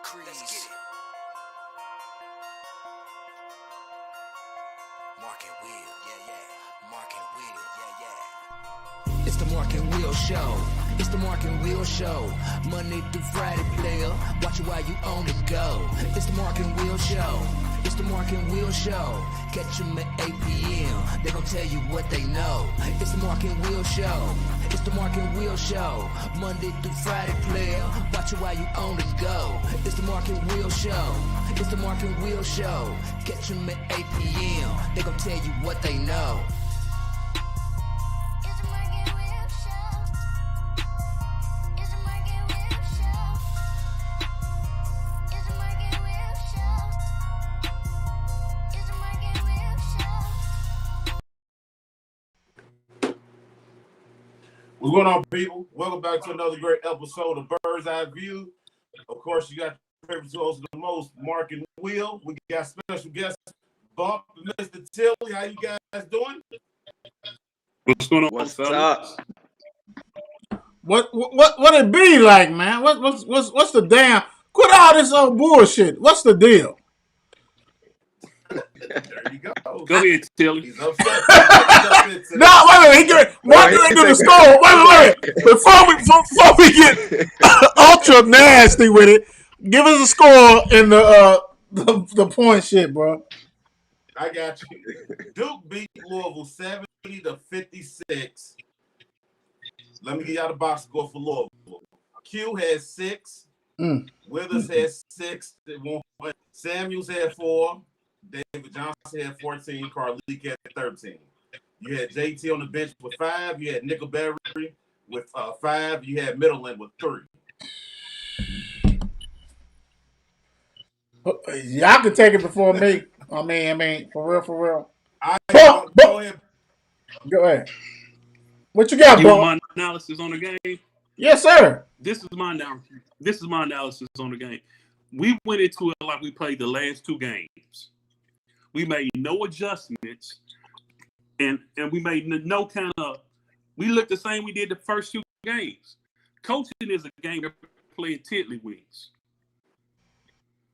Crease. Mark and Wheel, yeah. Mark and Wheel, yeah. It's the Mark and Wheel Show. It's the Mark and Wheel Show. Monday through Friday, player. Watch it while you on the go. It's the Mark and Wheel Show. It's the Mark and Wheel Show. Catch them at 8 p.m. They gon' tell you what they know. It's the Mark and Wheel Show. It's the Mark and Wheel Show. Monday through Friday, player. Watch it while you on the go. It's the Mark and Wheel Show. It's the Mark and Wheel Show. Catch them at 8 p.m. They gon' tell you what they know. What's going on, people? Welcome back to another great episode of Bird's Eye View. Of course, you got the favorite host of the most, Mark and Will. We got special guest, Bump, Mr. Tilley. How you guys doing? What's going on? What's up? What it be like, man? What's the damn? Quit all this old bullshit. What's the deal? There you go. Go ahead, Tilley. He's upset. No, wait a minute. Mark do the score. Wait. Before we get ultra nasty with it, give us a score in the point shit, bro. I got you. Duke beat Louisville 70-56. Let me get y'all the box score for Louisville. Q has 6. Withers has 6. Samuels had 4. David Johnson had 14. Carleek had 13. You had JT on the bench with 5. You had Nickelberry with 5. You had Middleton with 3. Y'all can take it before me. I mean, for real. Go ahead. Go ahead. What you got, You bro? want my analysis on the game? Yes, sir. This is my analysis on the game. We went into it like we played the last 2 games. We made no adjustments, and we made no kind of. We looked the same we did the first 2 games. Coaching is a game that playing Tilley wins.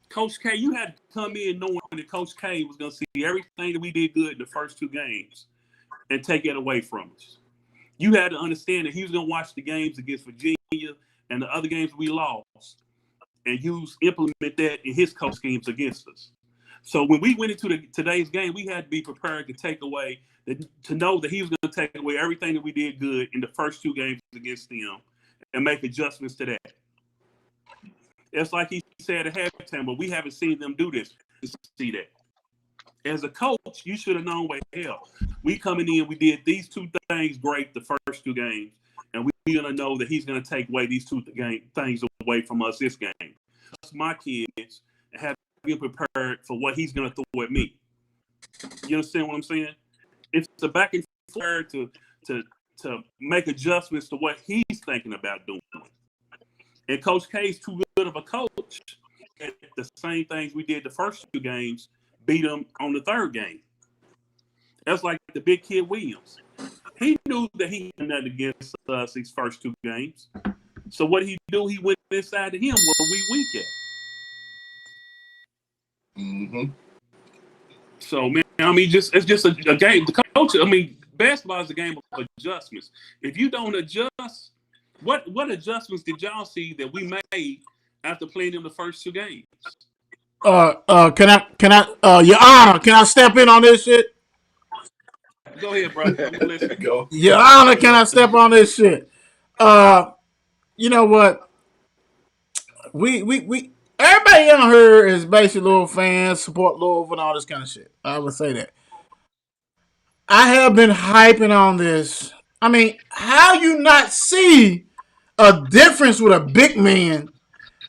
Coach K, you had to come in knowing that Coach K was going to see everything that we did good in the first 2 games and take it away from us. You had to understand that he was going to watch the games against Virginia and the other games we lost and implement that in his coach schemes against us. So when we went into today's game, we had to be prepared to take away, to know that he was going to take away everything that we did good in the first 2 games against them and make adjustments to that. It's like he said at halftime, but we haven't seen them do this to see that. As a coach, you should have known, hell, we coming in, we did these 2 things great the first 2 games, and we're going to know that he's going to take away these 2 things away from us this game. That's my kids and have been prepared for what he's going to throw at me. You understand what I'm saying? It's a back and forth to make adjustments to what he's thinking about doing. And Coach K's too good of a coach. And the same things we did the first 2 games, beat him on the 3rd game. That's like the big kid Williams. He knew that he had nothing against us these first 2 games. So what did he do? He went inside to him where we weak at. Mm-hmm. So, man, I mean, it's just a game. The coach, I mean, basketball is a game of adjustments. If you don't adjust, what adjustments did y'all see that we made after playing them the first 2 games? Can I, Your Honor, can I step in on this shit? Go ahead, bro. Listen. Go. Your Honor, can I step on this shit? You know what? We everybody on here is basically Louisville fans, support Louisville and all this kind of shit. I would say that. I have been hyping on this. I mean, how you not see a difference with a big man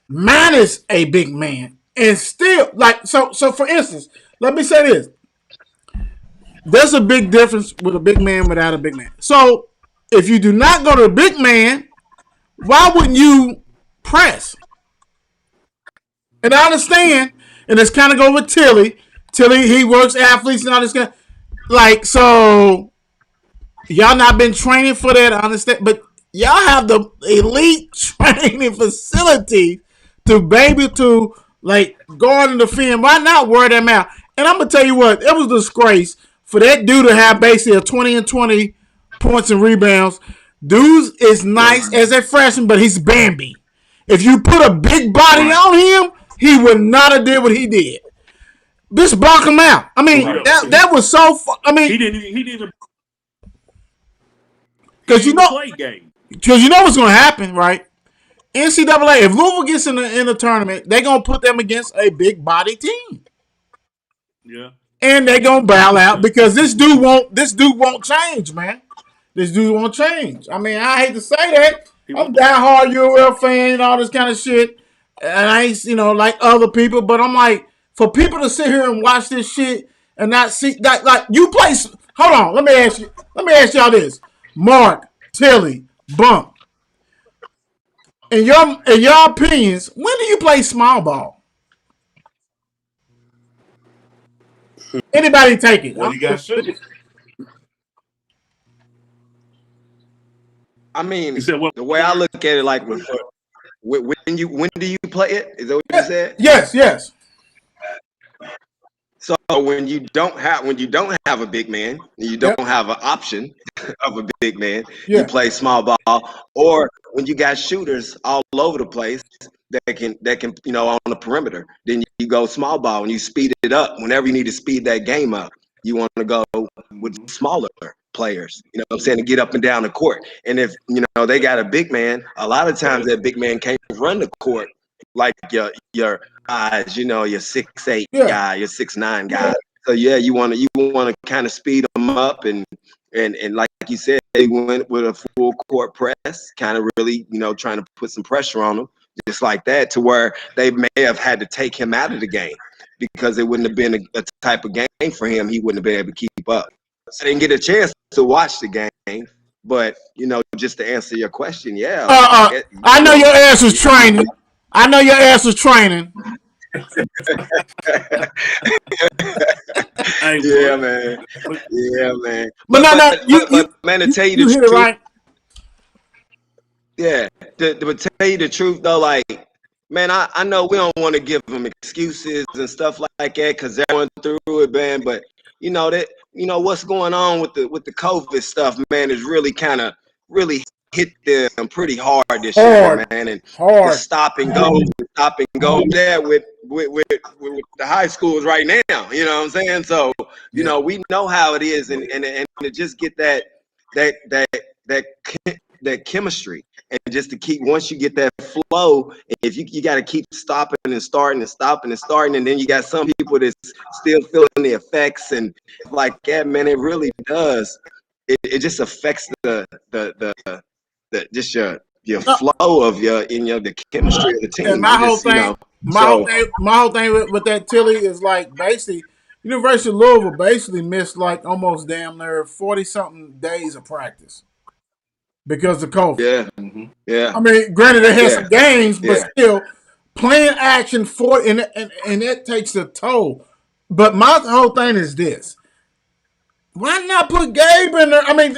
minus a big man? And still, like, so for instance, let me say this. There's a big difference with a big man without a big man. So if you do not go to a big man, why wouldn't you press? And I understand, and it's kind of go with Tilley. Tilley, he works athletes and all this kind of, like, so y'all not been training for that, I understand, but y'all have the elite training facility to like guard and defend. Why not wear them out? And I'm gonna tell you what, it was a disgrace for that dude to have basically a 20 and 20 points and rebounds. Dude is nice as a freshman, but he's Bambi. If you put a big body on him, he would not have did what he did. Just block him out. I mean, that was so. I mean, he didn't because you know, play game. Because you know what's going to happen, right? NCAA, if Louisville gets in the tournament, they're going to put them against a big body team. Yeah. And they're going to bow out because this dude won't change, man. This dude won't change. I mean, I hate to say that. I'm diehard UL fan and all this kind of shit. And I ain't, like other people, but I'm like, for people to sit here and watch this shit and not see that, like, you play. Hold on, let me ask y'all this. Mark, Tilley, Bump. In your opinions, when do you play small ball? Anybody take it? Well, you got shooters. I mean, the way I look at it, like when do you play it? Is that what you said? Yes. So when you don't have a big man, you don't have an option of a big man, you play small ball. Or when you got shooters all over the place that can on the perimeter, then you go small ball and you speed it up. Whenever you need to speed that game up, you want to go with smaller players, you know what I'm saying, to get up and down the court. And if they got a big man, a lot of times that big man can't run the court like your guys, your 6'8" guy, your 6'9" guy. So you want to kind of speed them up and like you said, they went with a full court press, kind of really trying to put some pressure on them, just like that, to where they may have had to take him out of the game because it wouldn't have been a type of game for him. He wouldn't have been able to keep up. So they didn't get a chance to watch the game. But just to answer your question, I know your ass was training. Yeah, man. But man, to tell you the truth, right? Yeah, to tell you the truth though, like, man, I know we don't want to give them excuses and stuff like that because they're going through it, man. But what's going on with the COVID stuff, man, is really hit them pretty hard this year, man. And the stop and go there with the high schools right now. You know what I'm saying? So we know how it is, and to just get that chemistry, and just to keep, once you get that flow, if you got to keep stopping and starting and stopping and starting, and then you got some people that's still feeling the effects and like that, man, it really does. It just affects the just your flow of the chemistry of the team. And my whole thing with that Tilley is like basically University of Louisville basically missed like almost damn near 40-something days of practice because of COVID. Yeah. Mm-hmm. Yeah. I mean, granted they had some games, but still playing action for and that takes a toll. But my whole thing is this. Why not put Gabe in there? I mean,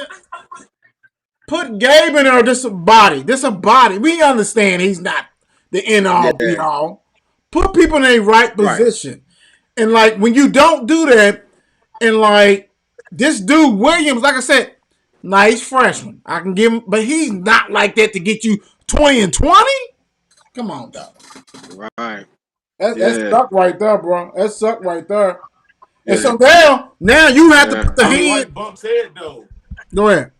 put Gabe in there. This a body. We understand he's not the end all be all. Put people in their right position. And like when you don't do that, and like this dude Williams, like I said, nice freshman. I can give him, but he's not like that to get you 20 and 20. Come on, dog. Right. That sucked right there, bro. That sucked right there. And so now you have to put the hand. Like Bump said though. Go ahead.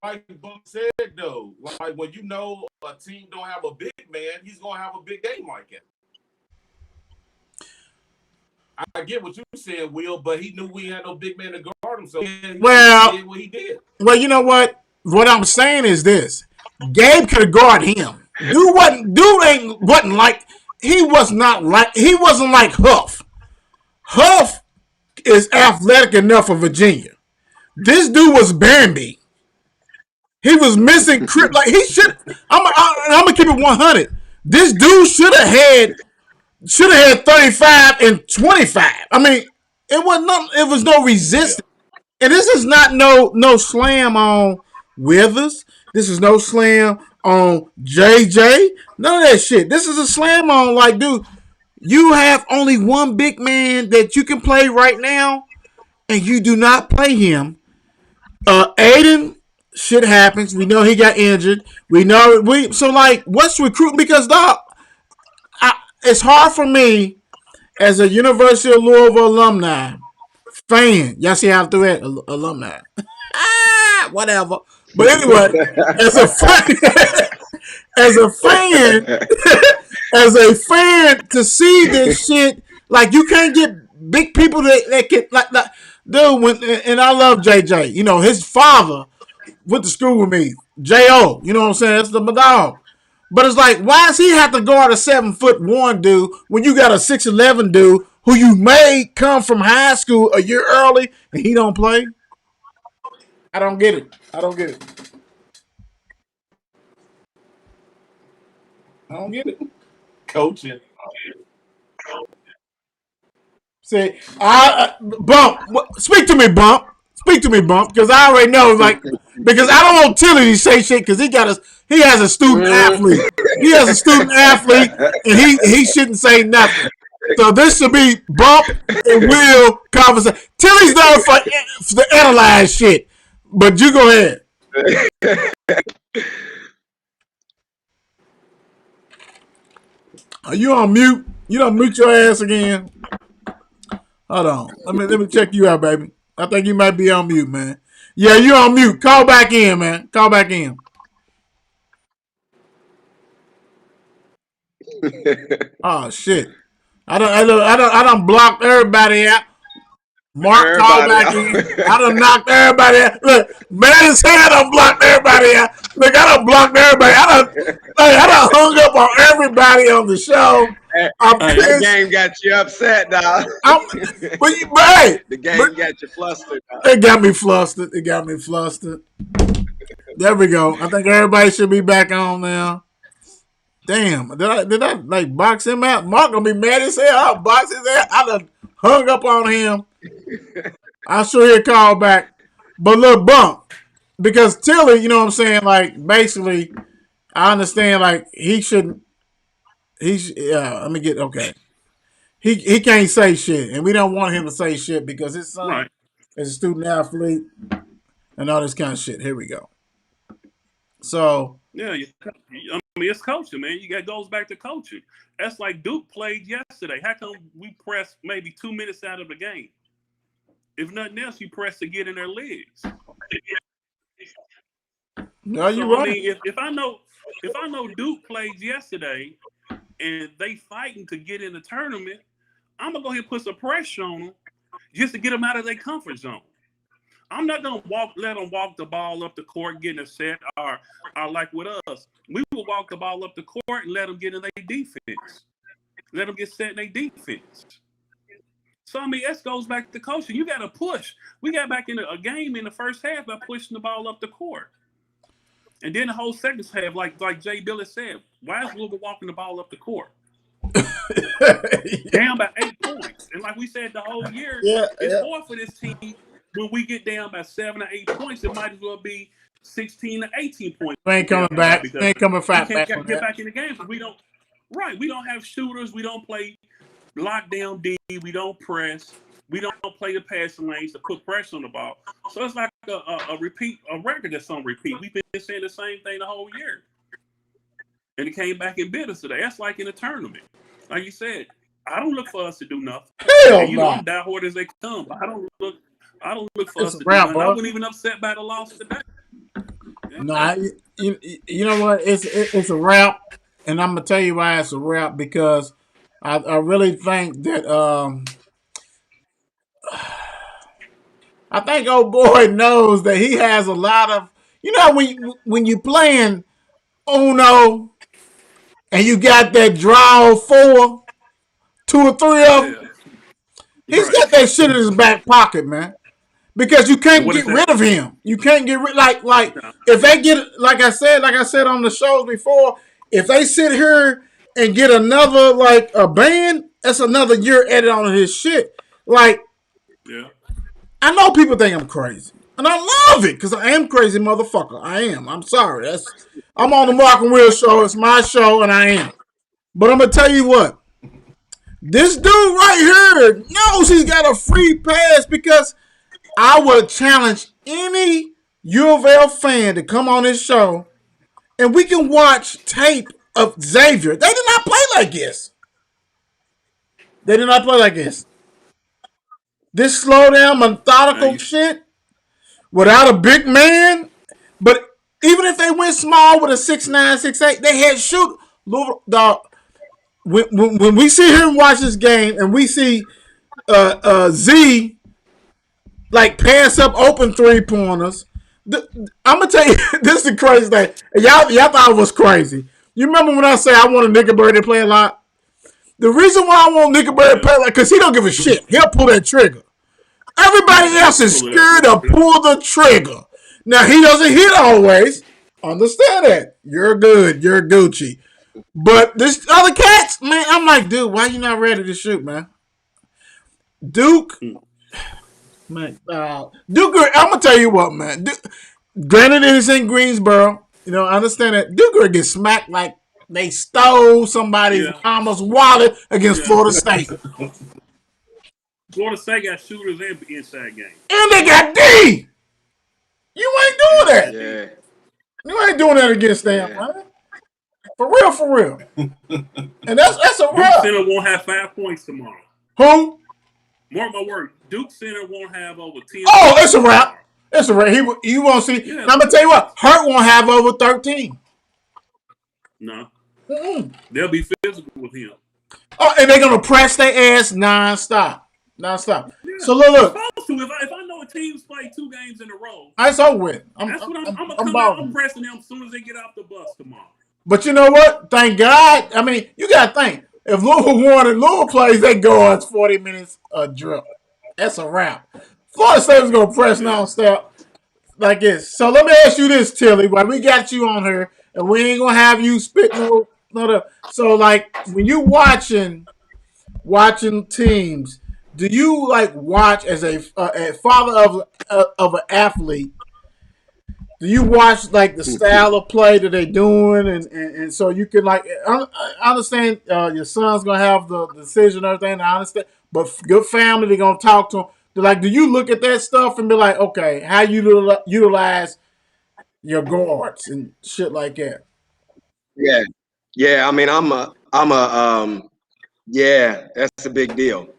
Like Bump said though, like when a team don't have a big man, he's gonna have a big game like it. I get what you said, Will, but he knew we had no big man to guard him, so he did what he did. Well, you know what? What I'm saying is this: Gabe could guard him. Dude wasn't like Huff. Huff is athletic enough for Virginia. This dude was Bambi. He was missing grip. Like he should. I'm gonna keep it 100. This dude should have had 35 and 25. I mean, it was no resistance. And this is not no slam on Withers. This is no slam on JJ. None of that shit. This is a slam on. Like, dude, you have only one big man that you can play right now, and you do not play him. Aiden, shit happens. We know he got injured. We know so like, what's recruiting? Because dog, it's hard for me as a University of Louisville alumni fan. Y'all see how I threw that? Alumni. Whatever. But anyway, as a fan, as a fan, to see this shit, like, you can't get big people that can like dude. And I love JJ. You know, his father went to school with me. J.O. You know what I'm saying? That's the dog. But it's like, why does he have to guard a 7'1" dude when you got a 6'11" dude who you may come from high school a year early and he don't play? I don't get it. I don't get it. Coaching. See, Bump, speak to me, Bump. Speak to me, Bump, because I already know, like, because I don't want Tilley to say shit because he has a student athlete. He has a student athlete, and he shouldn't say nothing. So this should be Bump and Will conversation. Tilley's done for the analyze shit, but you go ahead. Are you on mute? You don't mute your ass again. Hold on. Let me check you out, baby. I think you might be on mute, man. Yeah, you on mute. Call back in, man. Call back in. Oh shit! I done blocked everybody out. Mark called back in. I done knocked everybody out. Look, man as hell, I done blocked everybody out. Look, I done blocked everybody. I done hung up on everybody on the show. The game got you upset, dog. The game got you flustered, dog. It got me flustered. There we go. I think everybody should be back on now. Damn, did I like box him out? Mark gonna be mad as hell. I'll box his ass. I done hung up on him. I'm sure he'll call back. But look, Bump, because Tilley, you know what I'm saying? Like, basically, I understand, like, he shouldn't. Let me get, okay. He can't say shit, and we don't want him to say shit because his son is a student athlete and all this kind of shit. Here we go. So. Yeah, I mean, it's coaching, man. It goes back to coaching. That's like Duke played yesterday. How come we press maybe 2 minutes out of the game? If nothing else, you press to get in their legs. No, you're right. I mean, if I know Duke played yesterday and they fighting to get in the tournament, I'm gonna go ahead and put some pressure on them just to get them out of their comfort zone. I'm not gonna let them walk the ball up the court, getting upset, or like with us, we will walk the ball up the court and let them get in their defense, let them get set in their defense. So I mean, that goes back to coaching. You got to push. We got back in a game in the first half by pushing the ball up the court, and then the whole second half, like Jay Billy said, why is Louisville walking the ball up the court? Down by 8 points, and like we said the whole year, it's hard for this team. When we get down by 7 or 8 points, it might as well be 16 to 18 points. We ain't coming back. We ain't coming back. We can't get back in the game because we don't have shooters. We don't play lockdown D. We don't press. We don't play the passing lanes to put pressure on the ball. So it's like a record that's on repeat. We've been saying the same thing the whole year. And it came back and bit us today. That's like in a tournament. Like you said, I don't look for us to do nothing. Hell no. I'm die hard as they come, but I don't look for us to do nothing. I wasn't even upset by the loss today. No, you know what? It's a wrap, and I'm gonna tell you why it's a wrap because I really think that I think old boy knows that he has a lot of, you know, when you playing Uno and you got that draw 4, 2 or 3 of them, he's got that shit in his back pocket, man. Because you can't get rid of him. You can't get rid like if they get like I said on the shows before, if they sit here and get another like a band, that's another year added on his shit. Like, I know people think I'm crazy. And I love it because I am crazy motherfucker. I am. I'm sorry. I'm on the Mark and Will show. It's my show, and I am. But I'm gonna tell you what. This dude right here knows he's got a free pass because I would challenge any U of L fan to come on this show and we can watch tape of Xavier. They did not play like this. They did not play like this. This slow down, methodical shit without a big man. But even if they went small with a 6'9", 6'8", they had shoot. When we sit here and watch this game and we see Z like pass up open 3-pointers, I'm gonna tell you this is the crazy thing. Y'all thought it was crazy. You remember when I say I want a Nickelberry to play a lot? The reason why I want Nickelberry to play a lot because he don't give a shit. He'll pull that trigger. Everybody else is scared to pull the trigger. Now he doesn't hit always. Understand that. You're good. You're Gucci. But this other cats, man, I'm like, dude, why you not ready to shoot, man? Duke, man, Duke. I'm gonna tell you what, man. Granted, it is in Greensboro. You know, I understand that Duke gets smacked like they stole somebody's mama's wallet against Florida State. Florida State got shooters and inside game, and they got D. You ain't doing that. Yeah. You ain't doing that against them, man. For real. And that's a Duke Center won't have 5 points tomorrow. Who? Mark my word. Duke Center won't have over 10. Oh, it's a wrap. It's a wrap. You won't see. Yeah. I'm gonna tell you what. Hurt won't have over 13. No. They'll be physical with him. Oh, and they're gonna press their ass nonstop. Yeah. So look. If I know a team's played 2 games in a row, that's over with. I'm pressing them as soon as they get off the bus tomorrow. But you know what? Thank God. I mean, you got to think. If Louisville won and Louisville plays, they go on 40 minutes a drill. That's a wrap. Florida State is going to press non-stop like this. So let me ask you this, Tilley. While we got you on here, and we ain't going to have you spit no. So, like, when you watching teams, do you, like, watch as a father of an athlete? Do you watch like the style of play that they're doing, and so you can like I understand your son's gonna have the decision and everything. I understand, but good family, they're gonna talk to him. They're like, do you look at that stuff and be like, okay, how you utilize your guards and shit like that? Yeah. I mean, that's a big deal.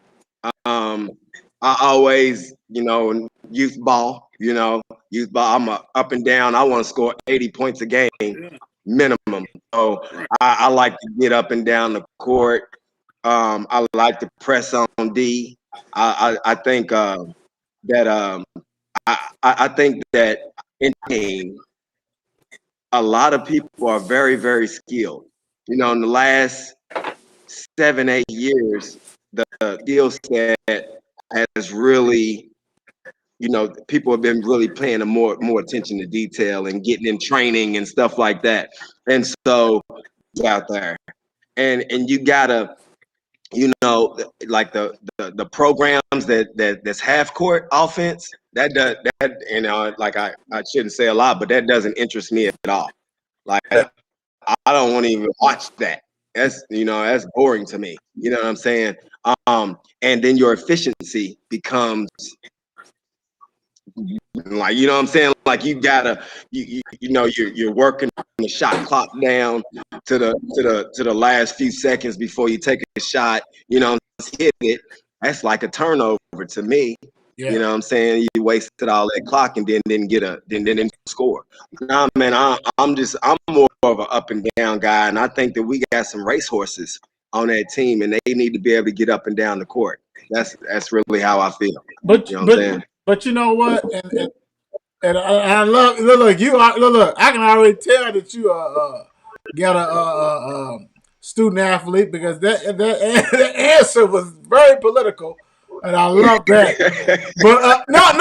I always, youth ball. I'm up and down. I want to score 80 points a game minimum. So I like to get up and down the court. I like to press on D. I think that I think that in team, a lot of people are very, very skilled. In the last 7-8 years, the skill set has really. People have been really paying more attention to detail and getting in training and stuff like that. And so out there, and you gotta, like the programs that's half court offense that like I shouldn't say a lot, but that doesn't interest me at all. Like I don't want to even watch that. That's that's boring to me. You know what I'm saying? And then your efficiency becomes. Like what I'm saying, like you gotta, you're working the shot clock down to the last few seconds before you take a shot. Hit it. That's like a turnover to me. Yeah. You know what I'm saying? You wasted all that clock and then didn't score. Nah, man, I'm more of an up and down guy, and I think that we got some racehorses on that team, and they need to be able to get up and down the court. That's really how I feel. But what I'm saying? But you know what? And I love look. I can already tell that you got a student athlete because that answer was very political, and I love that. But no,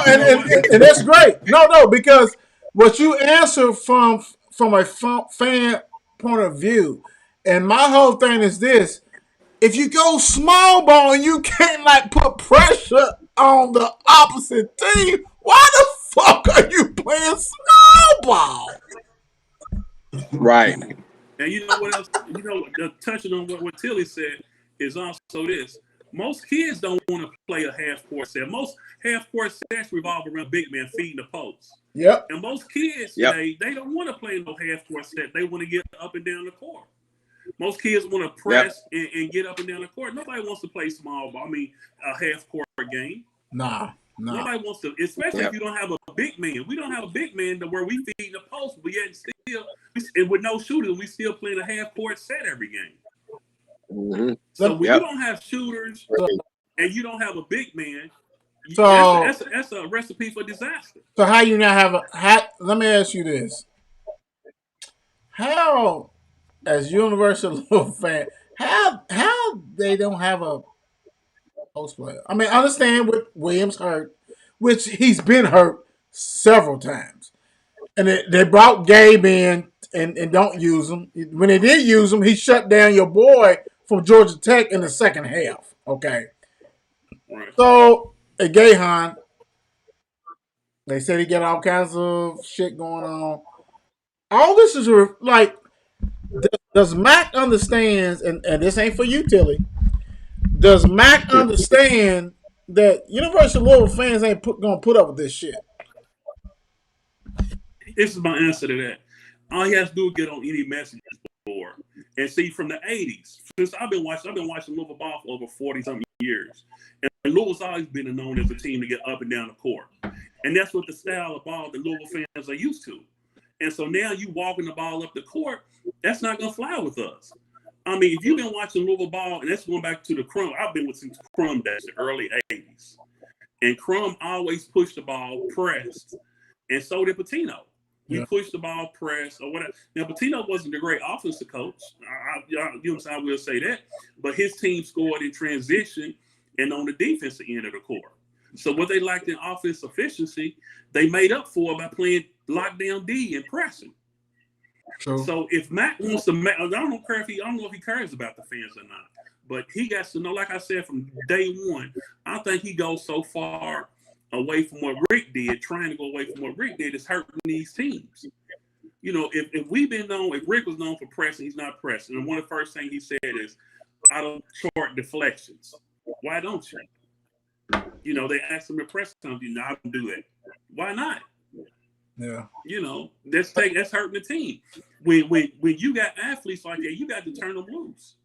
and that's great. No, because what you answer from a fan point of view, and my whole thing is this: if you go small ball and you can't like put pressure on the opposite team, Why the fuck are you playing small ball? Right. And you know what else? You know, touching on what Tilley said is also this. Most kids don't want to play a half-court set. Most half-court sets revolve around big men feeding the post. Yep. And most kids today, they don't want to play no half-court set. They want to get up and down the court. Most kids want to press and get up and down the court. Nobody wants to play small ball. I mean, a half-court game. Nah. Nobody wants to, especially if you don't have a big man. We don't have a big man to where we feed the post, but yet still, and with no shooters, we still playing a half-court set every game. Mm-hmm. So when you don't have shooters and you don't have a big man, so that's a recipe for disaster. So how you not have let me ask you this. How, as Universal Louisville fan, how they don't have a post player? I mean, I understand with Williams hurt, which he's been hurt several times. And they brought Gabe in and don't use him. When they did use him, he shut down your boy from Georgia Tech in the second half. Okay. Right. So, at Gahan, they said he got all kinds of shit going on. All this is like, does Mac understand, and this ain't for you, Tilley, does Mac understand that University of Louisville fans ain't going to put up with this shit? This is my answer to that. All he has to do is get on any message board and see from the 80s. Since I've been watching Louisville ball for over 40-something years. And Louisville's always been known as a team to get up and down the court. And that's what the style of ball that Louisville fans are used to. And so now you walking the ball up the court, that's not going to fly with us. I mean, if you've been watching Louisville ball, and that's going back to the Crum, I've been with since Crum days, the early 80s. And Crum always pushed the ball pressed. And so did Pitino. We pushed the ball press or whatever. Now, Pitino wasn't a great offensive coach. I will say that. But his team scored in transition and on the defensive end of the court. So what they lacked in offense efficiency, they made up for by playing lockdown D and pressing. So if Mac wants to, I don't know if he cares about the fans or not. But he got to know, like I said, from day one, I think he goes so far away from what Rick did, trying to go away from what Rick did, is hurting these teams. You know, if we've been known, if Rick was known for pressing, he's not pressing. And one of the first things he said is, I don't short deflections. Why don't you? You know, they asked him to press something. No, I don't do that. Why not? Yeah. You know, that's hurting the team. When you got athletes like that, you got to turn them loose.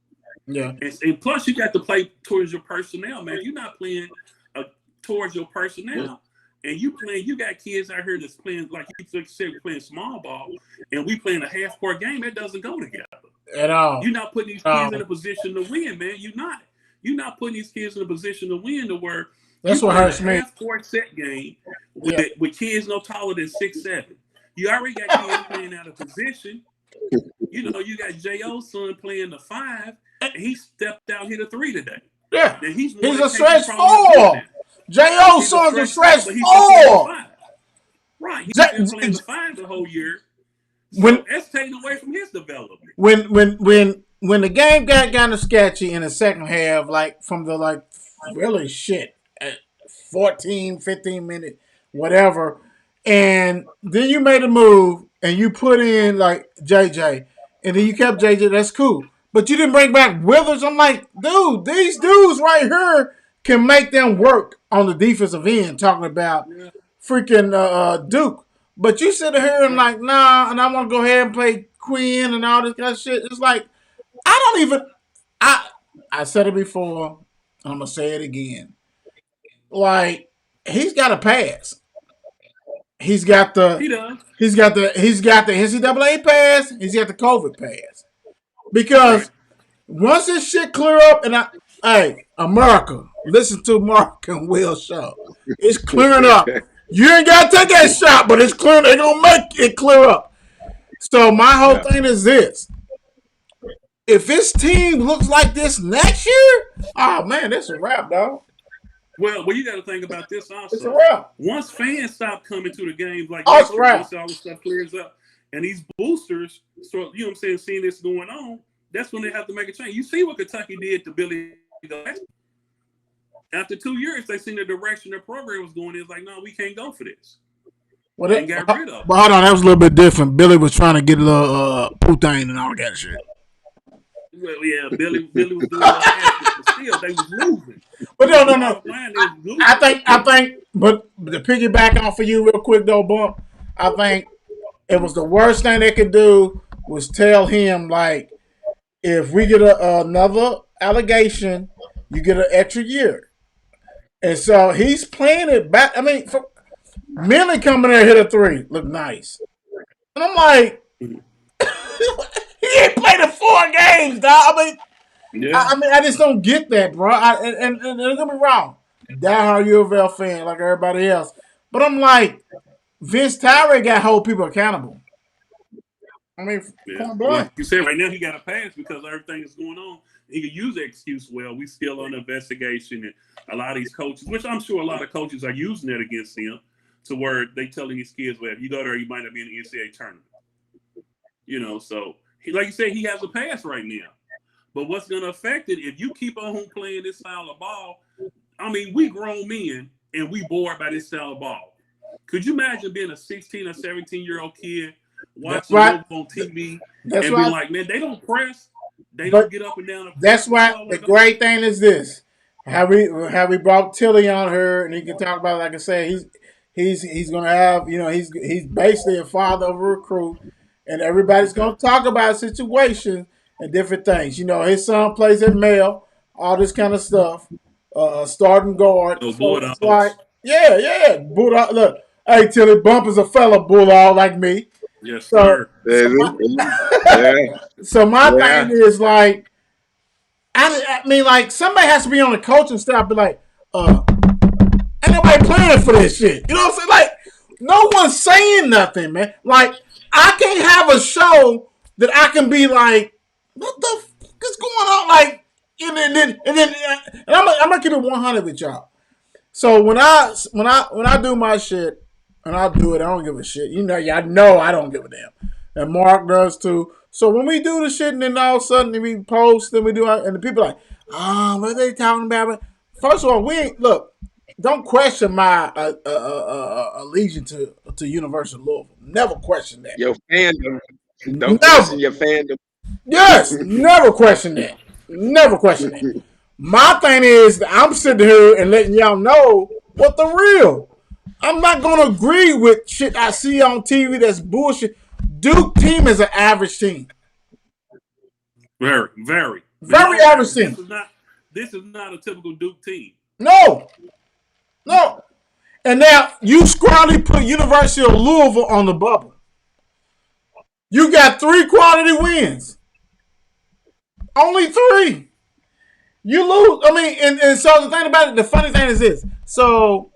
Yeah. And plus, you got to play towards your personnel, man. If you're not playing towards your personnel, and you got kids out here that's playing, like you said, playing small ball, and we playing a half-court game, that doesn't go together. At all. You're not putting these kids in a position to win, man. You're not putting these kids in a position to win to where that's what hurts me. Half-court set game with kids no taller than 6'7". You already got kids playing out of position. You know, you got J.O.'s son playing the 5, and he stepped out, hit a 3 today. Yeah. And he's a stretch 4. J.O.'s son's a stretch 4. Right. He's been playing the 5 the whole year. So that's taken away from his development. When the game got kind of sketchy in the second half, like from the really shit, 14, 15 minute, whatever, and then you made a move and you put in like JJ, and then you kept JJ, that's cool. But you didn't bring back Withers. I'm like, dude, these dudes right here can make them work on the defensive end, talking about freaking Duke. But you sit here and like, nah, and I want to go ahead and play Quinn and all this kind of shit. It's like, I said it before, and I'm going to say it again. Like, he's got a pass. He's got the NCAA pass. He's got the COVID pass. Because once this shit clear up, and hey, America, listen to Mark and Will show. It's clearing up. You ain't got to take that shot, but it's clear. They're going to make it clear up. So my whole thing is this. If this team looks like this next year, oh, man, that's a wrap, dog. Well, you got to think about this also. It's a wrap. Once fans stop coming to the games like it's a wrap. Once all this stuff clears up, and these boosters, you know what I'm saying, seeing this going on, that's when they have to make a change. You see what Kentucky did to Billy Gillispie. After 2 years, they seen the direction the program was going. It's like, no, we can't go for this. Well, and got rid of. But hold on, that was a little bit different. Billy was trying to get a little poutine and all that shit. Well, yeah, Billy was doing that, but still, they was losing. But no. I think, but to piggyback on for you real quick though, Bump, I think it was the worst thing they could do was tell him, like, if we get another allegation, you get an extra year. And so he's playing it back. I mean, Millie coming there hit a 3, look nice. And I'm like, he ain't played in 4 games, dog. I just don't get that, bro. And don't get me wrong, diehard U of L fan like everybody else. But I'm like, Vince Tyree got to hold people accountable. I mean, like you said, right now he got a pass because everything is going on. He could use the excuse, well, we still on investigation, and a lot of these coaches, which I'm sure a lot of coaches are using it against him, to where they telling these kids, well, if you go there, you might not be in the NCAA tournament. You know, so like you said, he has a pass right now. But what's going to affect it if you keep on playing this style of ball? I mean, we grown men and we bored by this style of ball. Could you imagine being a 16 or 17-year-old kid watching on TV and be like, man, they don't press, they don't get up and down. That's why the great thing is this: how we brought Tilley on here, and he can talk about it. Like I said, he's going to have, you know, he's basically a father of a recruit, and everybody's going to talk about situations and different things. You know, his son plays at Male, all this kind of stuff. Starting guard. So it's like, yeah. Bulldog. Look, hey, Tilley, Bumphus a fellow bulldog like me. Yes, sir. So my thing is like, I mean, like, somebody has to be on the coaching staff, be like, ain't nobody playing for this shit. You know what I'm saying? Like, no one's saying nothing, man. Like, I can't have a show that I can be like, what the fuck is going on? Like, and I'm gonna keep it 100 with y'all. So when I do my shit, and I do it, I don't give a shit. You know, y'all know I don't give a damn, and Mark does too. So when we do the shit, and then all of a sudden we post, and we do, and the people are like, what are they talking about? First of all, we ain't look. Don't question my allegiance to University of Louisville. Never question that. Your fandom. Don't question your fandom. Yes, never question that. Never question that. My thing is that I'm sitting here and letting y'all know what the real. I'm not going to agree with shit I see on TV that's bullshit. Duke team is an average team. Very average team. This is not a typical Duke team. No. And now you squarely put University of Louisville on the bubble. You got 3 quality wins. Only 3. You lose. I mean, and so the thing about it, the funny thing is this. So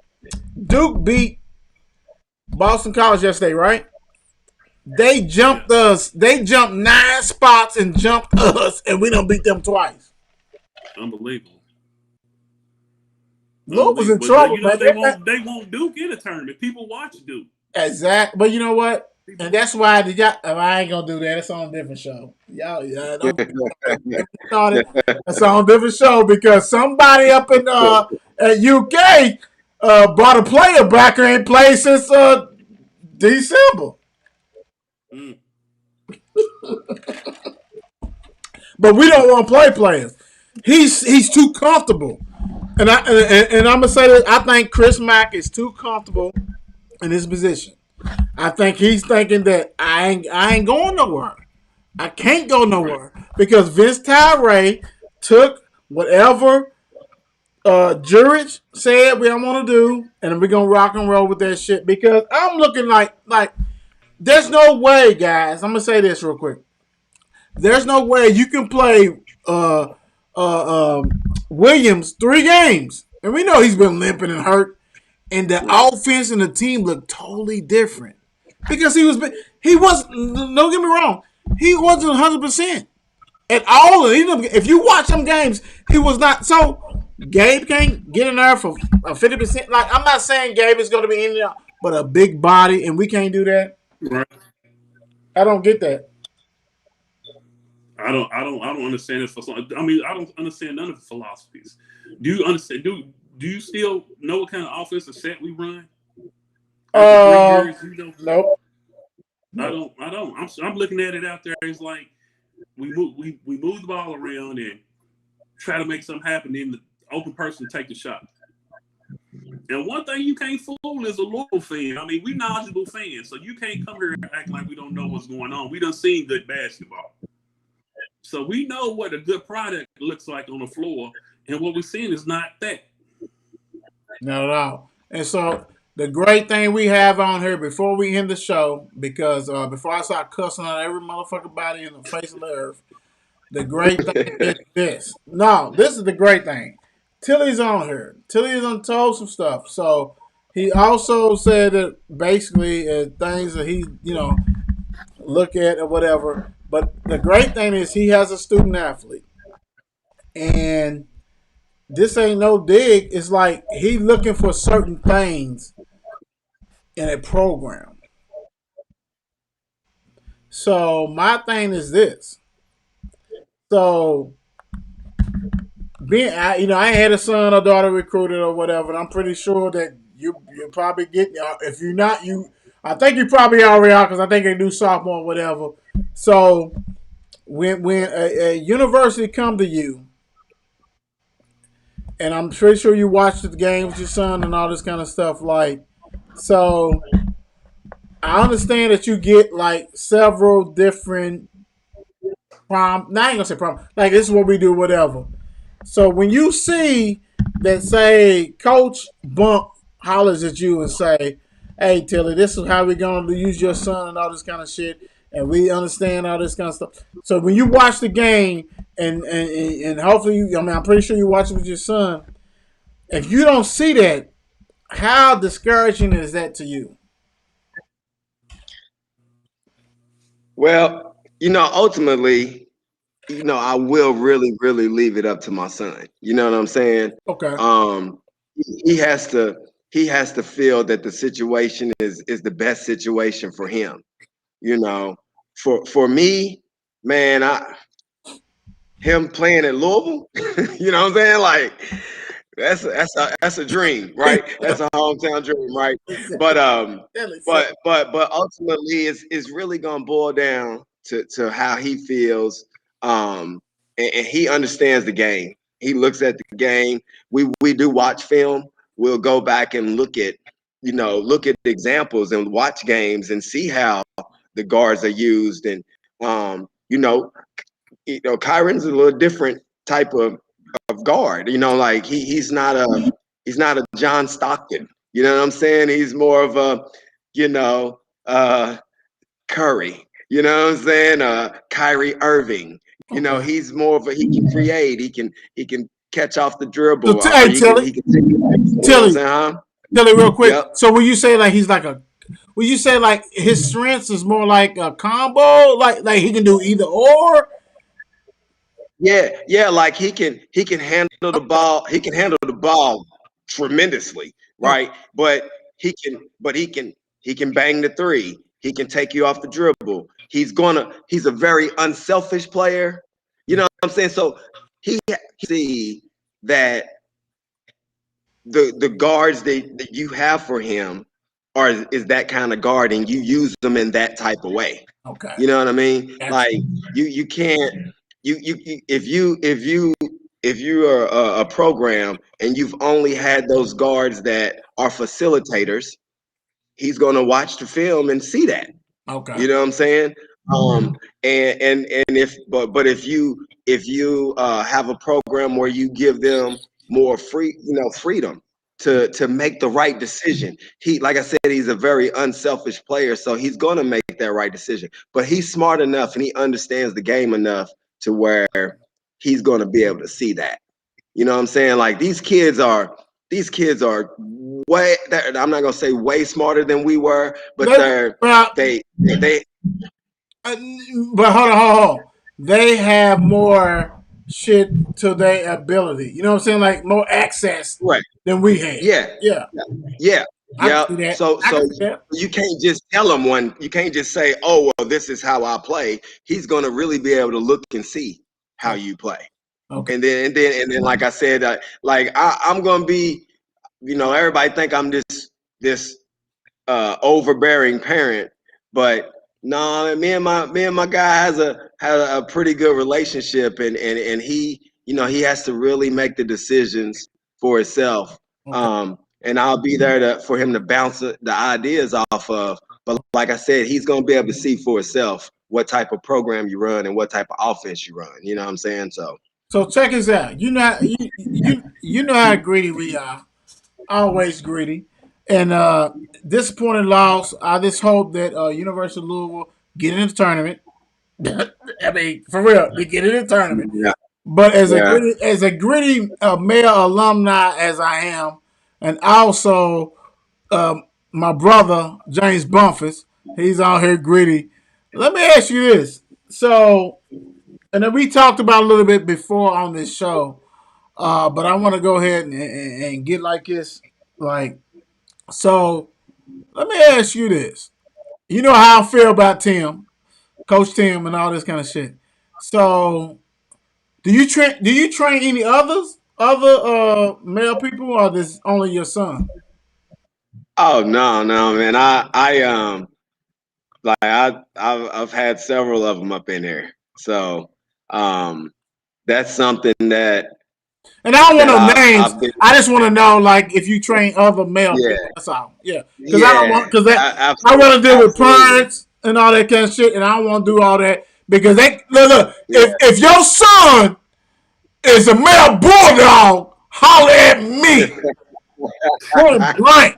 Duke beat Boston College yesterday, right? They jumped us. They jumped 9 spots and jumped us, and we done beat them twice. Unbelievable. Louisville's in trouble, you know, man. They won't Duke in a tournament. People watch Duke. Exactly. But you know what? And that's why I ain't gonna do that. It's on a different show. Y'all don't it's on a different show because somebody up in at UK brought a player back who ain't played since December. But we don't want to play players. He's too comfortable. And I'm gonna say that I think Chris Mack is too comfortable in his position. I think he's thinking that I ain't going nowhere. I can't go nowhere because Vince Tyree took whatever Jurich said we don't want to do, and we're gonna rock and roll with that shit. Because I'm looking like there's no way, guys. I'm gonna say this real quick. There's no way you can play Williams 3 games, and we know he's been limping and hurt. And the offense and the team looked totally different because he was. Don't get me wrong, he wasn't 100% at all. If you watch some games, he was not. So Gabe can't get in there for 50%. Like, I'm not saying Gabe is going to be in there, but a big body, and we can't do that. Right. I don't get that. I don't understand this. I mean, I don't understand none of the philosophies. Do you understand? Do you still know what kind of offensive set we run? After 3 years, you know. Nope. I don't. I'm looking at it out there. It's like we move the ball around and try to make something happen. Then the open person take the shot. And one thing you can't fool is a Louisville fan. I mean, we knowledgeable fans, so you can't come here and act like we don't know what's going on. We done seen good basketball. So we know what a good product looks like on the floor, and what we're seeing is not that. Not at all. And so the great thing we have on here before we end the show, because before I start cussing out every motherfucking body in the face of the earth, the great thing is this. No, this is the great thing. Tilley's on here. Tilley's untold some stuff. So he also said that basically things that he, look at or whatever. But the great thing is he has a student athlete. And this ain't no dig. It's like he looking for certain things in a program. So my thing is this. So I had a son or daughter recruited or whatever, and I'm pretty sure that you probably get, if you're not, I think you probably already are, because I think they do sophomore or whatever. So when a university come to you, and I'm pretty sure you watched the game with your son and all this kind of stuff, like, so I understand that you get like several different not even gonna say problem, like this is what we do, whatever. So when you see that, say, Coach Bump hollers at you and say, hey, Tilley, this is how we're going to use your son and all this kind of shit, and we understand all this kind of stuff. So when you watch the game, and hopefully, I'm pretty sure you watch it with your son, if you don't see that, how discouraging is that to you? Well, ultimately, I will really, really leave it up to my son. You know what I'm saying? Okay. He has to feel that the situation is the best situation for him. For me, man, him playing at Louisville, you know what I'm saying? Like that's a dream, right? That's a hometown dream, right? But ultimately it's really gonna boil down to how he feels. And he understands the game. He looks at the game. We do watch film. We'll go back and look at examples and watch games and see how the guards are used. And Kyron's a little different type of guard. Like he's not a John Stockton. You know what I'm saying? He's more of a Curry. You know what I'm saying? Kyrie Irving. He's more of he can create. He can catch off the dribble. So, hey, Tilley, Tilley, real quick. Yep. So when you say like he's like would you say like his strengths is more like a combo, like he can do either or? Yeah, like he can handle the ball. He can handle the ball tremendously, right? But he can bang the three. He can take you off the dribble. He's a very unselfish player. You know what I'm saying? So he see that the guards that you have for him is that kind of guard, and you use them in that type of way. Okay. You know what I mean? Like you can't if you are a program and you've only had those guards that are facilitators, he's going to watch the film and see that. Okay. You know what I'm saying? And if you have a program where you give them more freedom to make the right decision. Like I said, he's a very unselfish player, so he's going to make that right decision. But he's smart enough and he understands the game enough to where he's going to be able to see that. You know what I'm saying? Like these kids are way, I'm not going to say way smarter than we were, but but hold on. They have more shit to their ability. You know what I'm saying? Like more access than we had. Yeah. So you can't just tell him you can't just say, oh, well, this is how I play. He's going to really be able to look and see how you play. Okay. And then, like I said, I'm going to be everybody think I'm this overbearing parent, but no, me and my guy has a pretty good relationship, and he he has to really make the decisions for himself. Okay. And I'll be there for him to bounce the ideas off of. But like I said, he's gonna be able to see for himself what type of program you run and what type of offense you run. You know what I'm saying? So check this out. You know how greedy we are. Always greedy. And disappointing loss. I just hope that University of Louisville get in the tournament. I mean, for real, they get in the tournament. Yeah, But as yeah. a gritty male alumni as I am, and also my brother James Bumphus, he's out here gritty. Let me ask you this. So, and then we talked about a little bit before on this show, but I want to go ahead and get like this. Like, so let me ask you this. You know how I feel about Tim, Coach Tim, and all this kind of shit. So, do you train any other male people, or this only your son? Oh no, man. I've had several of them up in here. So that's something that And I don't want no names. I've been. I just want to know, like, if you train other male Yeah, people. That's all. Yeah, because I don't yeah. want I Absolutely, want to deal with absolutely. parents and all that kind of shit, and I don't want to do all that because they look. Yeah, If your son is a male bulldog, holler at me. Point blank.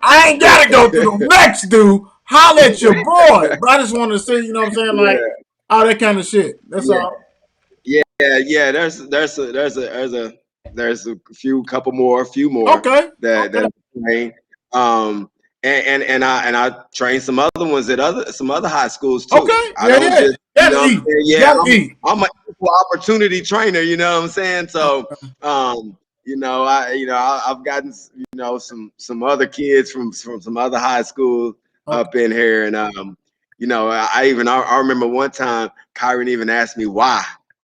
I ain't gotta go through the next dude. Holler at your boy. But I just want to see, you know what I'm saying, like yeah, all that kind of shit. That's yeah, all. yeah. There's a few more Okay. that I train. And I train some other ones at some other high schools too. Okay. I Yeah, don't yeah. just, Gotta eat. yeah, Gotta eat. I'm an equal opportunity trainer. You know what I'm saying? So, I've gotten some other kids from some other high schools Okay. up in here, and I remember one time Kyron even asked me why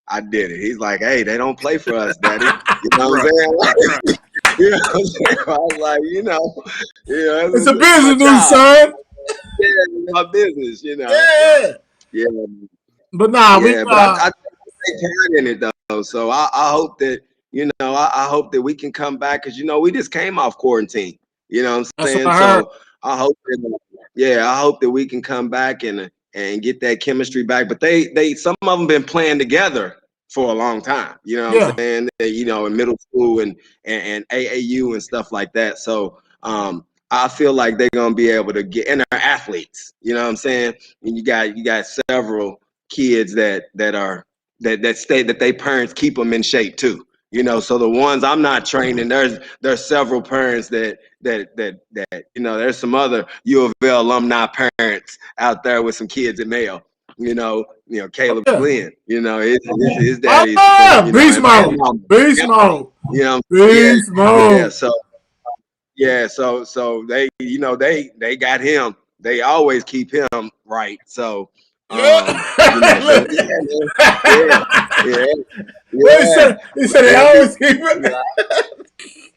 I did it. He's like, "Hey, they don't play for us, Daddy." You know what I'm Right, saying? right. You know what I'm saying? I was like, It's a it's my business, new job. son. Yeah, it's my business, So Yeah. yeah, But nah, we yeah. But I take pride in it though. So I hope that I hope that we can come back because we just came off quarantine. You know what I'm that's what saying? I heard. So I hope that I hope that we can come back and get that chemistry back. But some of them been playing together for a long time. You know what I'm Yeah. saying? In middle school and AAU and stuff like that. So I feel like they're gonna be able to get, and they're athletes. You know what I'm saying? And you got several kids that stay, that they parents keep them in shape too. So the ones I'm not training, there's several parents that there's some other U of L alumni parents out there with some kids at Mayo. Caleb Yeah. Glenn. His Oh, daddy's from yeah. Beast and mode. mom. Beast Yep. mode. Yeah, Beast yeah. mode. So they got him. They always keep him right. So Yeah. but Look. yeah, man. Yeah, yeah, What he yeah. said? He But said they they'll be, always keep it.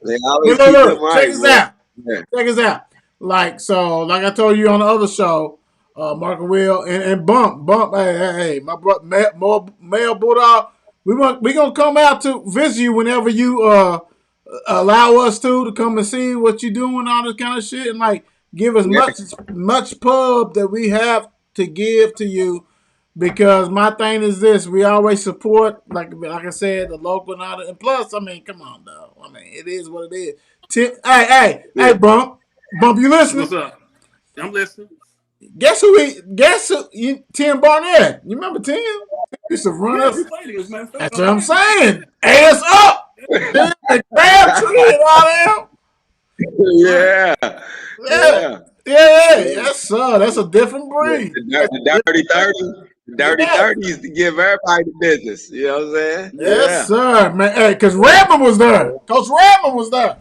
they But always look, keep him look, check right, this boy. out. Yeah, Check this out. Like I told you on the other show, Mark and Will and Bump. Hey, my brother, more male bulldog. We gonna come out to visit you whenever you allow us to come and see what you doing, all this kind of shit, and like give us yeah, much pub that we have to give to you. Because my thing is this: we always support, like I said, the local and all that. And plus, I mean, come on, dog. I mean, it is what it is. Hey, yeah. Bump, you listening? What's up? I'm listening. Guess who? Tim Barnett. You remember Tim? He used to run Yeah, us. we played it. As a matter of fact, That's I what I'm played it. saying. Ass up. Tim and Crabtree and all them. Right. Yeah, Yeah. yeah. Yeah, Yeah. yes, sir. That's a different breed. The dirty 30, the dirty Yeah. 30 used to give everybody the business. You know what I'm saying? Yes, Yeah. sir, man. Hey, because Redmond was there. Coach Redmond was there.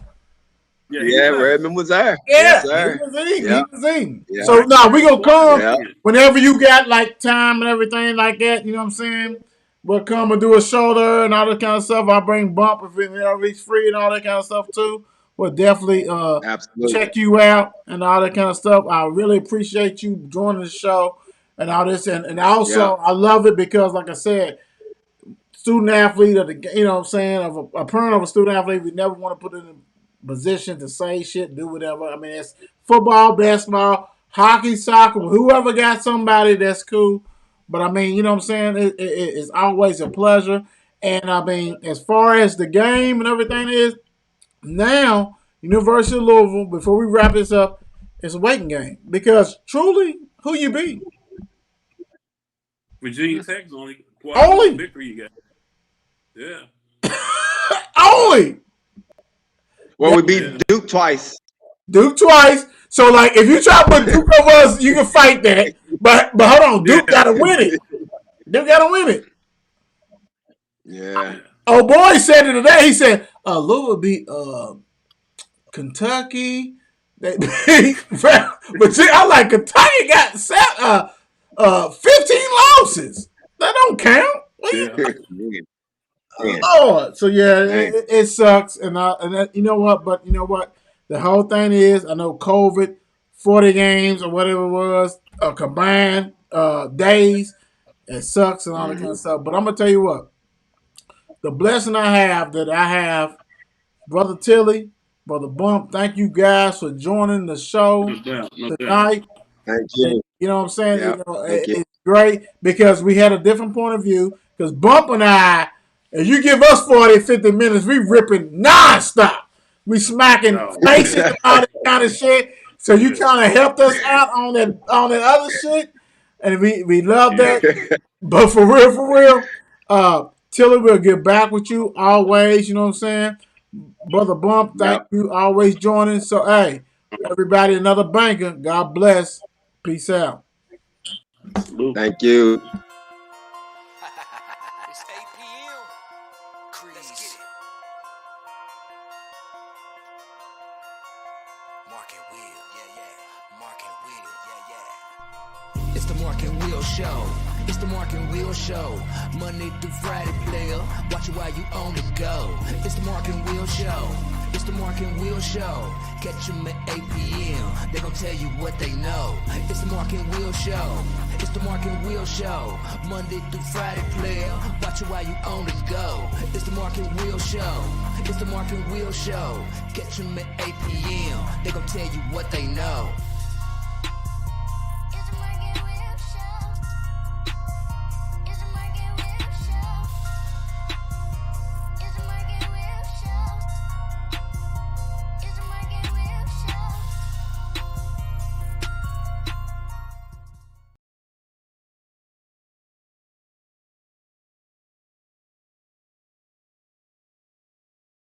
Yeah, he was Yeah, there. Redmond was there. Yes, Yeah, he sir. was eating. Yeah, He was eating. yeah, So now we gonna come yeah. whenever you got like time and everything like that. You know what I'm saying? We'll come and do a show there and all that kind of stuff. I'll bring Bump if he's free and all that kind of stuff too. we'll definitely Absolutely. check you out and all that kind of stuff. I really appreciate you joining the show and all this. And also, I love it because, like I said, student athlete of the, you know what I'm saying, of a parent of a student athlete, we never want to put in a position to say shit, do whatever. I mean, it's football, basketball, hockey, soccer, whoever got somebody, that's cool. But I mean, you know what I'm saying? It's always a pleasure. And I mean, as far as the game and everything is, now, University of Louisville, before we wrap this up, it's a waiting game. Because truly, who you beat? Virginia Tech's only victory you got. Yeah. Only. Well, we beat Duke twice. Duke twice. So, like, if you try to put Duke over us, you can fight that. But hold on, Duke gotta win it. Duke gotta win it. Yeah. Oh boy said it today. He said, Louisville beat Kentucky. They beat, but see, I like Kentucky got 15 losses. That don't count. Lord. So yeah, it sucks. And you know what? But you know what? The whole thing is, I know COVID, 40 games or whatever it was, combined days. It sucks and all that kind of stuff. But I'm gonna tell you what. The blessing I have, Brother Tilley, Brother Bump, thank you guys for joining the show tonight. Thank you. You know what I'm saying? Yep. You know, it's great because we had a different point of view. Because Bump and I, if you give us 40, 50 minutes, we ripping nonstop. We smacking faces and all that kind of shit. So you kind of helped us out on that other shit. And we love that. But for real, Tilley will get back with you always, you know what I'm saying? Brother Bump, thank you, always joining. So, hey, everybody, another banker. God bless. Peace out. Thank you. It's 8 p.m. Let's get it. Mark and Will, yeah. Mark and Will, yeah. It's the Mark and Will Show. It's the Mark and Will Show. Monday through Friday, player. Watch it while you on the go. It's the Mark and Will Show. It's the Mark and Will Show. Catch them at 8 p.m. They gon' tell you what they know. It's the Mark and Will Show. It's the Mark and Will Show. Monday through Friday, player. Watch it while you on the go. It's the Mark and Will Show. It's the Mark and Will Show. Catch them at 8 p.m. They gon' tell you what they know.